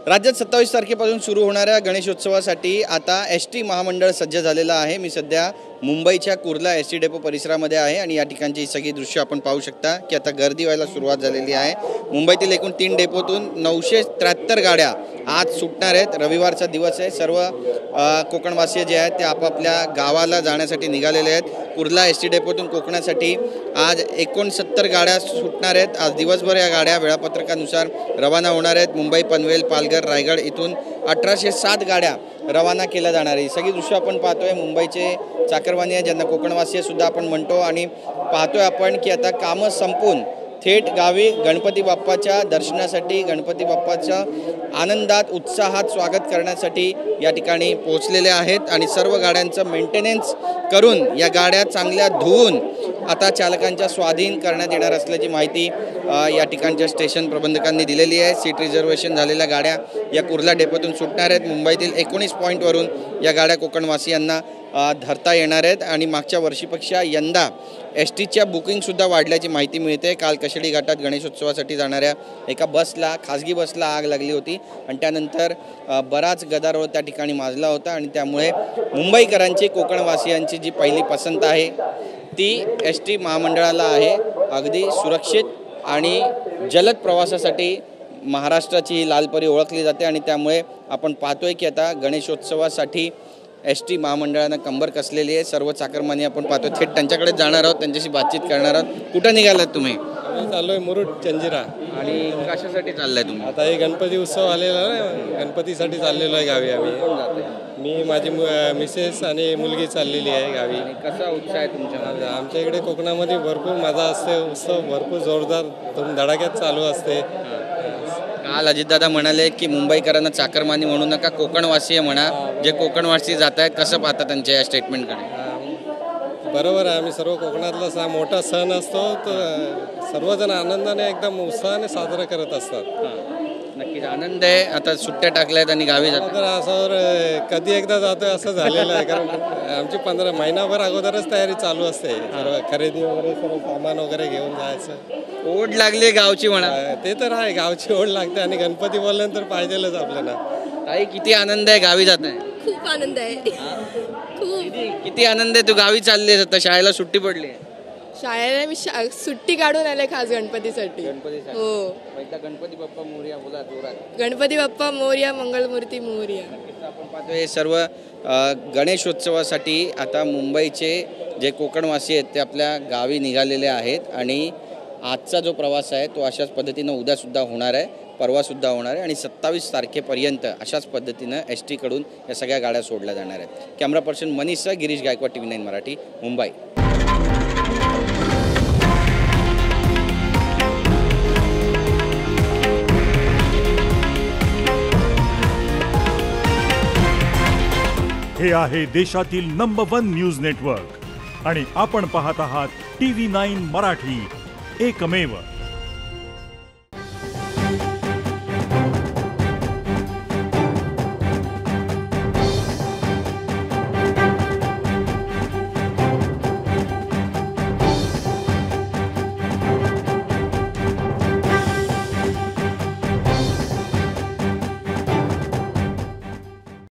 राज्यात 27 तारखेपासून सुरू होणाऱ्या गणेशोत्सवासाठी आता एसटी महामंडळ सज्ज झालेलं आहे। मी सध्या मुंबईच्या कुर्ला एसटी डेपो परिसरामध्ये आहे आणि या ठिकाणची सगळी दृश्य आपण पाहू शकता की आता गर्दी व्हायला सुरुवात झालेली आहे। मुंबईतील एकूण 3 डेपोतून 973 गाड्या आज सुटणार आहेत। रविवारचा दिवस आहे। सर्व कोकणवासीय जे आहेत ते आपापल्या गावाला जाण्यासाठी निघालेले आहेत। कुर्ला एसटी डेपोतून कोकणासाठी आज 69 गाड्या सुटणार आहेत। आज दिवसभर या गाड्या वेळापत्रकानुसार रवाना होणार आहेत। मुंबई, पनवेल, पालघर, रायगड इथून 1807 गाड्या रवाना केल्या जाणार आहे। सगळी दृश्य आपण पाहतोय। मुंबईचे चाकरमानी आहे ज्यांना कोकणवासीय सुद्धा आपण म्हणतो आणि पाहतोय आपण की आता कामं संपून थेट गावी गणपती बाप्पाच्या दर्शनासाठी, गणपती बाप्पाच्या आनंदात उत्साहात स्वागत करण्यासाठी या ठिकाणी पोहोचलेले आहेत आणि सर्व गाड्यांचं मेंटेनन्स करून या गाड्या चांगल्या धुवून आता चालकांच्या स्वाधीन करण्यात येणार असल्याची माहिती या ठिकाणच्या स्टेशन प्रबंधकांनी दिलेली आहे। सीट रिझर्वेशन झालेल्या गाड्या या कुर्ला डेपोतून सुटणार आहेत। मुंबईतील 19 पॉईंटवरून या गाड्या कोकणवासियांना धरता येणार आहेत आणि मागच्या वर्षीपेक्षा यंदा एसटीच्या बुकिंगसुद्धा वाढल्याची माहिती मिळते। काल कशेडी घाटात गणेशोत्सवासाठी जाणाऱ्या एका बसला, खाजगी बसला आग लागली होती आणि त्यानंतर बराच गदारोळ त्या ठिकाणी माजला होता आणि त्यामुळे मुंबईकरांची, कोकणवासियांची जी पहिली पसंत आहे ती एसटी महामंडळाला आहे। अगदी सुरक्षित आणि जलद प्रवासासाठी महाराष्ट्राची ही लालपरी ओळखली जाते आणि त्यामुळे आपण पाहतोय की आता गणेशोत्सवासाठी एसटी महामंडळानं कंबर कसलेली आहे। सर्व चाकरमानी आपण पाहतो, थेट त्यांच्याकडे जाणार आहोत, त्यांच्याशी बातचीत करणार आहोत। कुठं निघालात तुम्ही? आम्ही चाललोय मुरुड जंजिरा। आणि कशासाठी चाललाय तुम्ही? आता हे गणपती उत्सव आलेला आहे, गणपतीसाठी चाललेलो आहे गावी आम्ही। मी, माझी मिसेस आणि मुलगी चाललेली आहे गावी। कसा उत्साह आहे तुमच्या? आमच्या इकडे कोकणामध्ये भरपूर मजा असते, उत्सव भरपूर जोरदार धडाक्यात चालू असते। काल अजितदादा म्हणाले की मुंबईकरांना चाकरमानी म्हणू नका, कोकणवासीय म्हणा। जे कोकणवासी जात आहेत कसं पाहता त्यांच्या या स्टेटमेंटकडे? बरोबर आहे, आम्ही सर्व कोकणातला मोठा सण असतो, तर सर्वजण आनंदाने एकदम उत्साहाने साजरा करत असतात। नक्कीच आनंद आहे। आता सुट्ट्या टाकल्यात आणि गावी जातात। तर असं कधी एकदा जातोय असं झालेलं आहे, कारण आमची 15 महिनाभर अगोदरच तयारी चालू असते। सर्व खरेदी वगैरे, सर्व सामान वगैरे घेऊन जायचं। ओढ लागली गावची म्हणा। ते तर आहे, गावची ओढ लागते आणि गणपती बोलल्यानंतर पाहिजेलच आपल्याला। ताई, किती आनंद आहे गावी जात आहे? खूप आनंद आहे, खूप। किती आनंद आहे? तू गावी चालली आहेस, आता शाळेला सुट्टी पडली आहे? शाळेला मी सुट्टी काढून आले खास गणपतीसाठी। हो, गणपती बाप्पा मोरया बोला जोरात। गणपती बाप्पा मोरया, मंगलमूर्ती मोरया। आपण पाहतो हे सर्व गणेशोत्सवासाठी आता मुंबईचे जे कोकणवासी आहेत ते आपल्या गावी निघालेले आहेत आणि आजचा जो प्रवास आहे तो अशाच पद्धतीनं उद्यासुद्धा होणार आहे, परवासुद्धा होणार आहे आणि 27 तारखेपर्यंत अशाच पद्धतीनं एसटीकडून या सगळ्या गाड्या सोडल्या जाणार आहेत। कॅमेरा पर्सन मनीषसह गिरीश गायकवाड, TV9 मराठी, मुंबई। हे आहे देशातील नंबर 1 न्यूज नेटवर्क आणि आपण पाहत आहात TV9 मराठी, एकमेव।